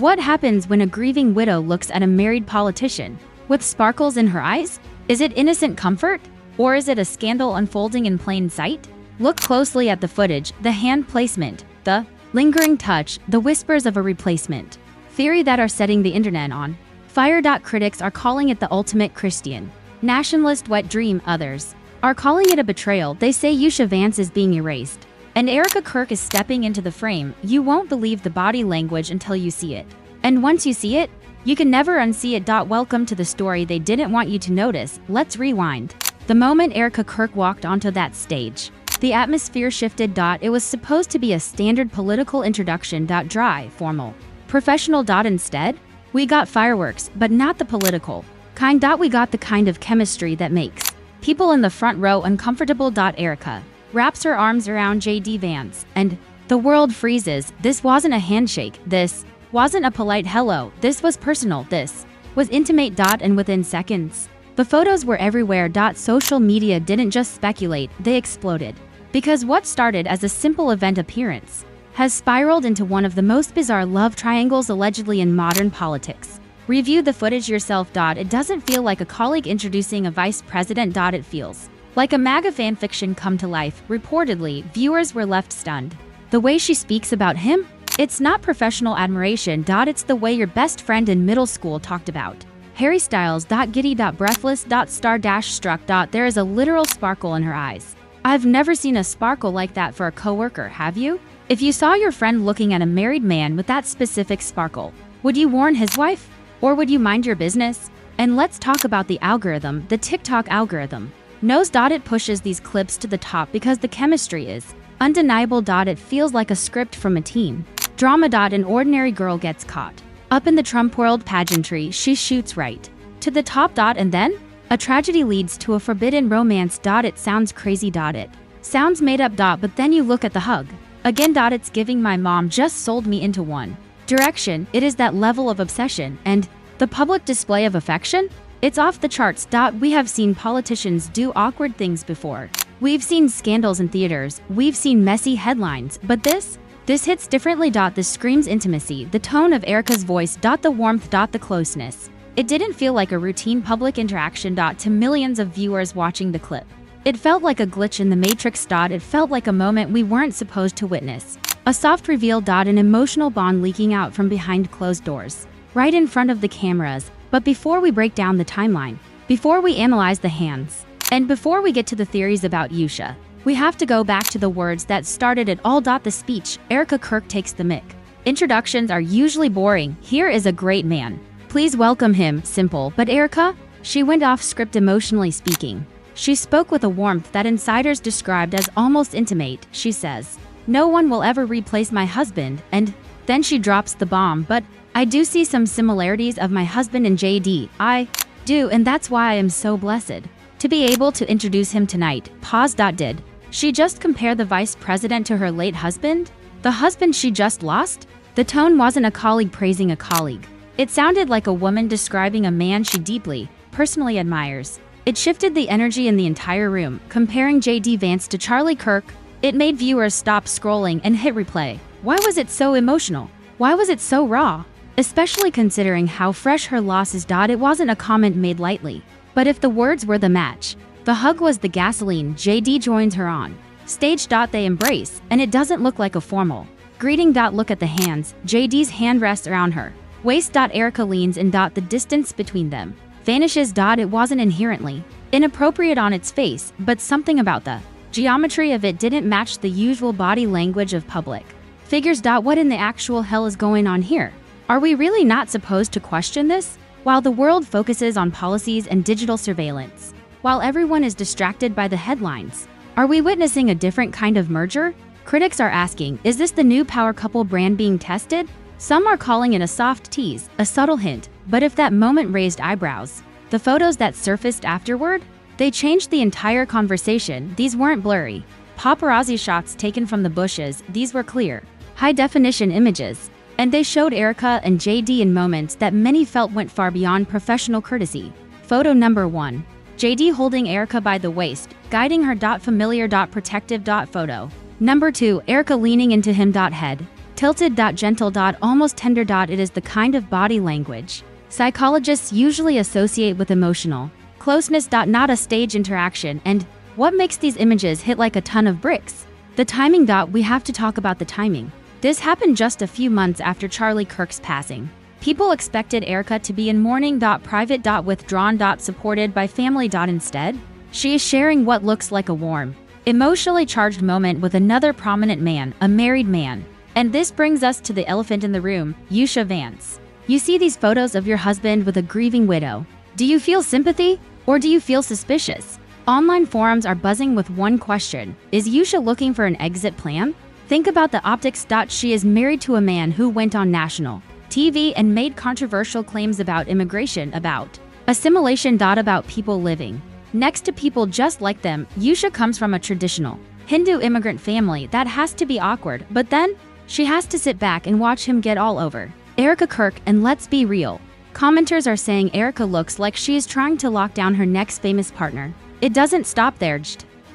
What happens when a grieving widow looks at a married politician? With sparkles in her eyes? Is it innocent comfort? Or is it a scandal unfolding in plain sight? Look closely at the footage, the hand placement, the lingering touch, the whispers of a replacement. Theory that are setting the internet on fire. Critics are calling it the ultimate Christian nationalist wet dream. Others are calling it a betrayal. They say Vance is being erased, and Kirk is stepping into the frame. You won't believe the body language until you see it. And once you see it, you can never unsee it. Welcome to the story they didn't want you to notice. Let's rewind. The moment Kirk walked onto that stage, the atmosphere shifted. It was supposed to be a standard political introduction. Dry, formal, professional. Instead, we got fireworks, but not the political kind. We got the kind of chemistry that makes people in the front row uncomfortable. Erica wraps her arms around JD Vance, and the world freezes. This wasn't a handshake. This wasn't a polite hello. This was personal. This was intimate. And within seconds, the photos were everywhere. Social media didn't just speculate, they exploded. Because what started as a simple event appearance has spiraled into one of the most bizarre love triangles allegedly in modern politics. Review the footage yourself. It doesn't feel like a colleague introducing a vice president. It feels like a MAGA fanfiction come to life. Reportedly, viewers were left stunned. The way she speaks about him? It's not professional admiration. It's the way your best friend in middle school talked about Harry Styles. Giddy. Breathless. Star-struck. There is a literal sparkle in her eyes. I've never seen a sparkle like that for a coworker, have you? If you saw your friend looking at a married man with that specific sparkle, would you warn his wife? Or would you mind your business? And let's talk about the algorithm, the TikTok algorithm. Knows. It pushes these clips to the top because the chemistry is undeniable. It feels like a script from a teen drama. An ordinary girl gets caught up in the Trump world pageantry. She shoots right to the top. And then a tragedy leads to a forbidden romance. It sounds crazy. It sounds made up. But then you look at the hug again. It's giving my mom just sold me into one direction. It is that level of obsession, and the public display of affection? It's off the charts. We have seen politicians do awkward things before. We've seen scandals in theaters. We've seen messy headlines. But this hits differently. This screams intimacy. The tone of Erica's voice. The warmth. The closeness. It didn't feel like a routine public interaction. To millions of viewers watching the clip, it felt like a glitch in the Matrix. It felt like a moment we weren't supposed to witness. A soft reveal. An emotional bond leaking out from behind closed doors, right in front of the cameras. But before we break down the timeline, before we analyze the hands, and before we get to the theories about Yusha, we have to go back to the words that started it all. The speech. Kirk takes the mic. Introductions are usually boring. Here is a great man. Please welcome him. Simple. But Erica? She went off script emotionally speaking. She spoke with a warmth that insiders described as almost intimate. She says, "No one will ever replace my husband," and then she drops the bomb. "But I do see some similarities of my husband and JD. I do, and that's why I am so blessed to be able to introduce him tonight." Pause. Did she just compare the vice president to her late husband? The husband she just lost? The tone wasn't a colleague praising a colleague. It sounded like a woman describing a man she deeply, personally admires. It shifted the energy in the entire room. Comparing JD Vance to Charlie Kirk, it made viewers stop scrolling and hit replay. Why was it so emotional? Why was it so raw? Especially considering how fresh her loss is. It wasn't a comment made lightly. But if the words were the match, the hug was the gasoline. JD joins her on stage. They embrace, and it doesn't look like a formal greeting. Look at the hands. JD's hand rests around her waist. Erica leans in. The distance between them vanishes. It wasn't inherently inappropriate on its face, but something about the geometry of it didn't match the usual body language of public figures. What in the actual hell is going on here? Are we really not supposed to question this? While the world focuses on policies and digital surveillance, while everyone is distracted by the headlines, are we witnessing a different kind of merger? Critics are asking, is this the new power couple brand being tested? Some are calling it a soft tease, a subtle hint, but if that moment raised eyebrows, the photos that surfaced afterward, they changed the entire conversation. These weren't blurry paparazzi shots taken from the bushes. These were clear, high-definition images. And they showed Erica and JD in moments that many felt went far beyond professional courtesy. Photo number 1. JD holding Erica by the waist, guiding her. Familiar. Protective. Photo number 2. Erica leaning into him. Head Tilted. Gentle. Almost tender. It is the kind of body language psychologists usually associate with emotional closeness. Not a stage interaction. And what makes these images hit like a ton of bricks? The timing. We have to talk about the timing. This happened just a few months after Charlie Kirk's passing. People expected Erica to be in mourning. Private. Withdrawn. Supported by family. Instead, she is sharing what looks like a warm, emotionally charged moment with another prominent man, a married man. And this brings us to the elephant in the room, Vance. You see these photos of your husband with a grieving widow. Do you feel sympathy, or do you feel suspicious? Online forums are buzzing with one question: is Yusha looking for an exit plan? Think about the optics. She is married to a man who went on national TV and made controversial claims about immigration, about assimilation. About people living next to people just like them. Yusha comes from a traditional Hindu immigrant family. That has to be awkward, but then she has to sit back and watch him get all over Erica Kirk. And let's be real, commenters are saying Erica looks like she is trying to lock down her next famous partner. It doesn't stop there.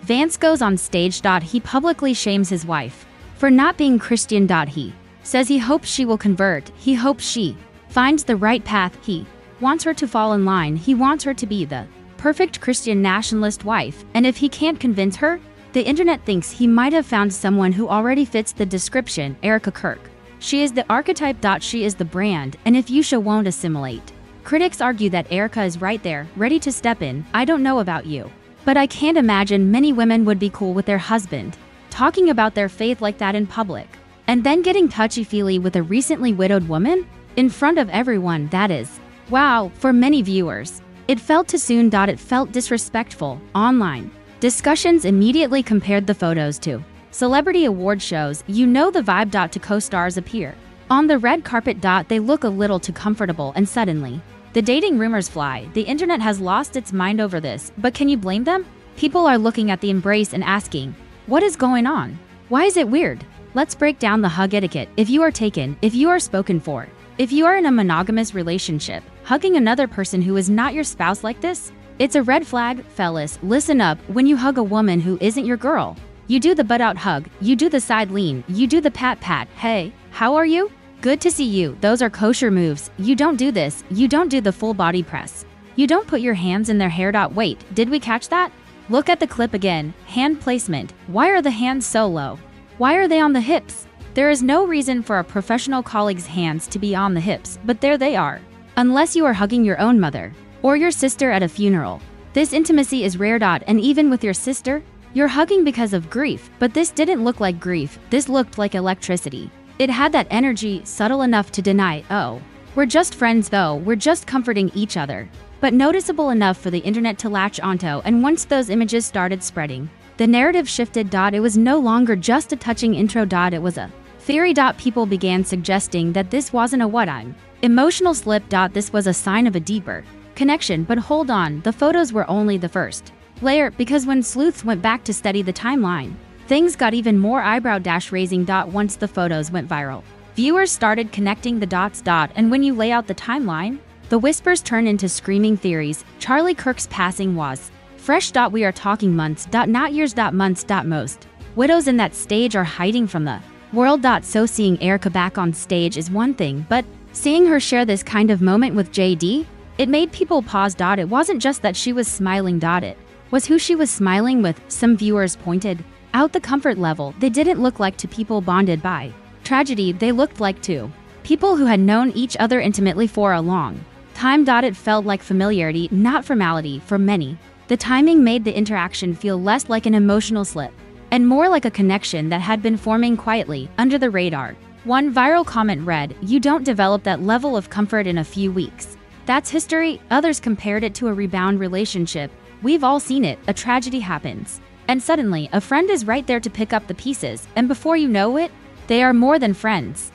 Vance goes on stage. He publicly shames his wife for not being Christian. He says he hopes she will convert. He hopes she finds the right path. He wants her to fall in line. He wants her to be the perfect Christian nationalist wife. And if he can't convince her, the internet thinks he might have found someone who already fits the description, Erica Kirk. She is the archetype. She is the brand. And if Yusha won't assimilate, critics argue that Erica is right there, ready to step in. I don't know about you, but I can't imagine many women would be cool with their husband talking about their faith like that in public, and then getting touchy-feely with a recently widowed woman in front of everyone. That is, wow, for many viewers. It felt too soon. It felt disrespectful. Online discussions immediately compared the photos to celebrity award shows. You know the vibe. To co-stars appear on the red carpet. They look a little too comfortable, and suddenly the dating rumors fly. The internet has lost its mind over this, but can you blame them? People are looking at the embrace and asking, what is going on? Why is it weird? Let's break down the hug etiquette. If you are taken, if you are spoken for, if you are in a monogamous relationship, hugging another person who is not your spouse like this, it's a red flag. Fellas, listen up. When you hug a woman who isn't your girl, you do the butt out hug, you do the side lean, you do the pat. Hey, how are you? Good to see you. Those are kosher moves. You don't do this. You don't do the full body press. You don't put your hands in their hair. Wait, did we catch that? Look at the clip again. Hand placement. Why are the hands so low? Why are they on the hips? There is no reason for a professional colleague's hands to be on the hips, but there they are. Unless you are hugging your own mother or your sister at a funeral. This intimacy is rare. And even with your sister, you're hugging because of grief, but this didn't look like grief. This looked like electricity. It had that energy, subtle enough to deny, oh, we're just friends though, we're just comforting each other, but noticeable enough for the internet to latch onto. And once those images started spreading, the narrative shifted. It was no longer just a touching intro. It was a theory. People began suggesting that this wasn't a what-I'm emotional slip. This was a sign of a deeper connection. But hold on, the photos were only the first layer, because when sleuths went back to study the timeline, things got even more eyebrow-raising. Once the photos went viral, viewers started connecting the dots. And when you lay out the timeline, the whispers turn into screaming theories. Charlie Kirk's passing was fresh. We are talking months. Not years. Months. Most widows in that stage are hiding from the world. So seeing Erica back on stage is one thing, but seeing her share this kind of moment with JD, it made people pause. It wasn't just that she was smiling. It was who she was smiling with. Some viewers pointed out the comfort level. They didn't look like two people bonded by tragedy. They looked like two people who had known each other intimately for a long time. It felt like familiarity, not formality. For many, the timing made the interaction feel less like an emotional slip and more like a connection that had been forming quietly, under the radar. One viral comment read, "You don't develop that level of comfort in a few weeks. That's history." Others compared it to a rebound relationship. We've all seen it. A tragedy happens, and suddenly a friend is right there to pick up the pieces, and before you know it, they are more than friends.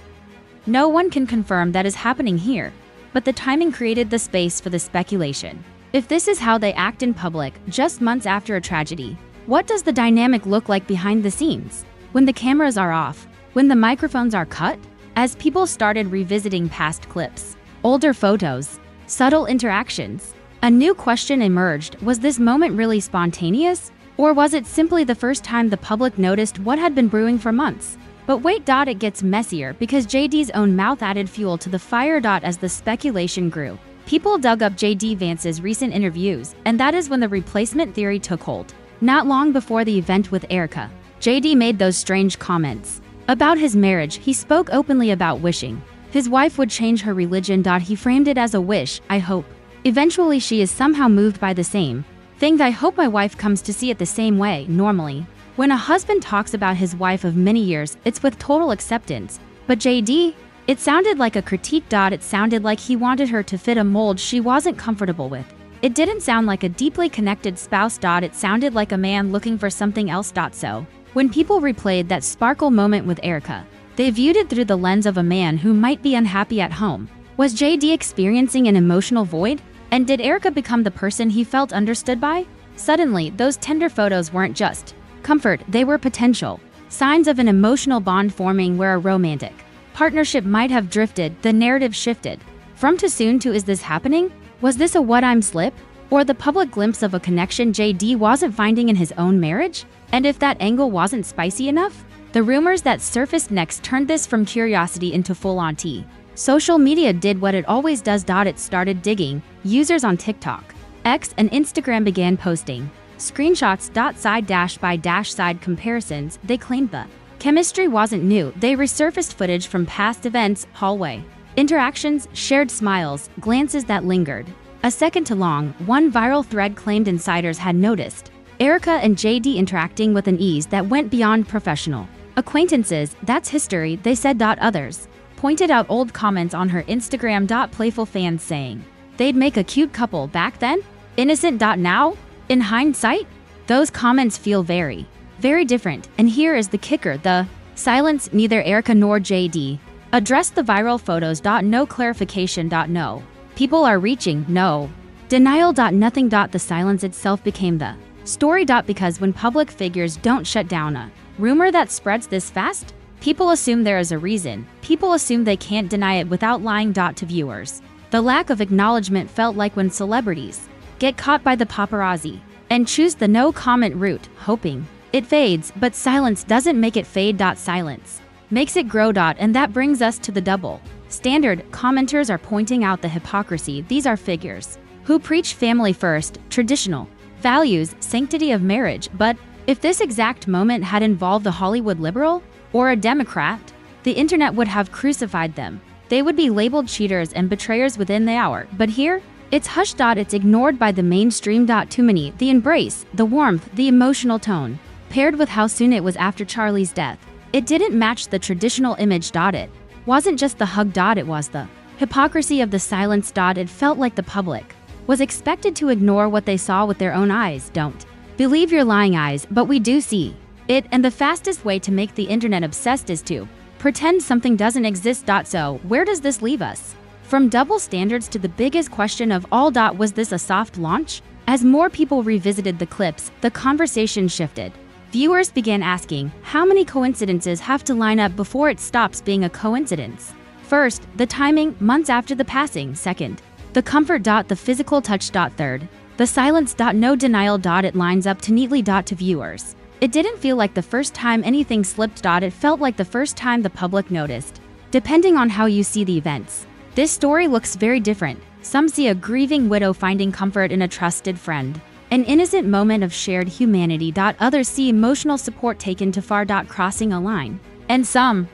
No one can confirm that is happening here, but the timing created the space for the speculation. If this is how they act in public, just months after a tragedy, what does the dynamic look like behind the scenes? When the cameras are off, when the microphones are cut? As people started revisiting past clips, older photos, subtle interactions, a new question emerged. Was this moment really spontaneous? Or was it simply the first time the public noticed what had been brewing for months? But wait, it gets messier because JD's own mouth added fuel to the fire. As the speculation grew, people dug up JD Vance's recent interviews, and that is when the replacement theory took hold. Not long before the event with Erica, JD made those strange comments about his marriage. He spoke openly about wishing his wife would change her religion. He framed it as a wish. I hope eventually she is somehow moved by the same thing. I hope my wife comes to see it the same way. Normally, when a husband talks about his wife of many years, it's with total acceptance. But JD, it sounded like a critique. It sounded like he wanted her to fit a mold she wasn't comfortable with. It didn't sound like a deeply connected spouse. It sounded like a man looking for something else. So, when people replayed that sparkle moment with Erica, they viewed it through the lens of a man who might be unhappy at home. Was JD experiencing an emotional void? And did Erica become the person he felt understood by? Suddenly, those tender photos weren't just comfort, they were potential signs of an emotional bond forming where a romantic partnership might have drifted. The narrative shifted from too soon to is this happening? Was this a what I'm slip? Or the public glimpse of a connection JD wasn't finding in his own marriage? And if that angle wasn't spicy enough? The rumors that surfaced next turned this from curiosity into full-on tea. Social media did what it always does. It started digging. Users on TikTok, X, and Instagram began posting screenshots. Side-by-side comparisons. They claimed the chemistry wasn't new. They resurfaced footage from past events, hallway interactions, shared smiles, glances that lingered a second too long. One viral thread claimed insiders had noticed Erica and JD interacting with an ease that went beyond professional acquaintances. That's history, they said. Others pointed out old comments on her Instagram. Playful fans saying they'd make a cute couple back then. Innocent. Now, in hindsight, those comments feel very, very different. And here is the kicker: the silence. Neither Erica nor JD addressed the viral photos. No clarification. No people are reaching. No denial. Nothing. The silence itself became the story. Because when public figures don't shut down a rumor that spreads this fast, people assume there is a reason. People assume they can't deny it without lying. To viewers, the lack of acknowledgement felt like when celebrities get caught by the paparazzi and choose the no comment route, hoping it fades. But silence doesn't make it fade. Silence makes it grow. And that brings us to the double standard. Commenters are pointing out the hypocrisy. These are figures who preach family first, traditional values, sanctity of marriage. But if this exact moment had involved a Hollywood liberal or a Democrat, the internet would have crucified them. They would be labeled cheaters and betrayers within the hour. But here, it's hushed. It's ignored by the mainstream. Too many. The embrace, the warmth, the emotional tone, paired with how soon it was after Charlie's death. It didn't match the traditional image. It wasn't just the hug. It was the hypocrisy of the silence. It felt like the public was expected to ignore what they saw with their own eyes. Don't believe your lying eyes, but we do see it, and the fastest way to make the internet obsessed is to pretend something doesn't exist. So, where does this leave us? From double standards to the biggest question of all. Was this a soft launch? As more people revisited the clips, the conversation shifted. Viewers began asking, how many coincidences have to line up before it stops being a coincidence? First, the timing, months after the passing. Second, the comfort. The physical touch. Third, the silence. No denial. It lines up too neatly. To viewers, it didn't feel like the first time anything slipped. It felt like the first time the public noticed. Depending on how you see the events, this story looks very different. Some see a grieving widow finding comfort in a trusted friend, an innocent moment of shared humanity. Others see emotional support taken too far. Crossing a line. And some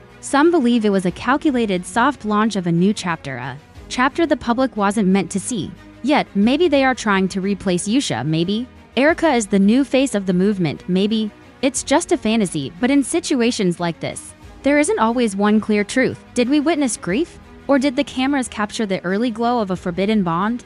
believe it was a calculated soft launch of a new chapter, a chapter the public wasn't meant to see. Yet, maybe they are trying to replace Yusha. Maybe Erica is the new face of the movement. Maybe it's just a fantasy. But in situations like this, there isn't always one clear truth. Did we witness grief? Or did the cameras capture the early glow of a forbidden bond?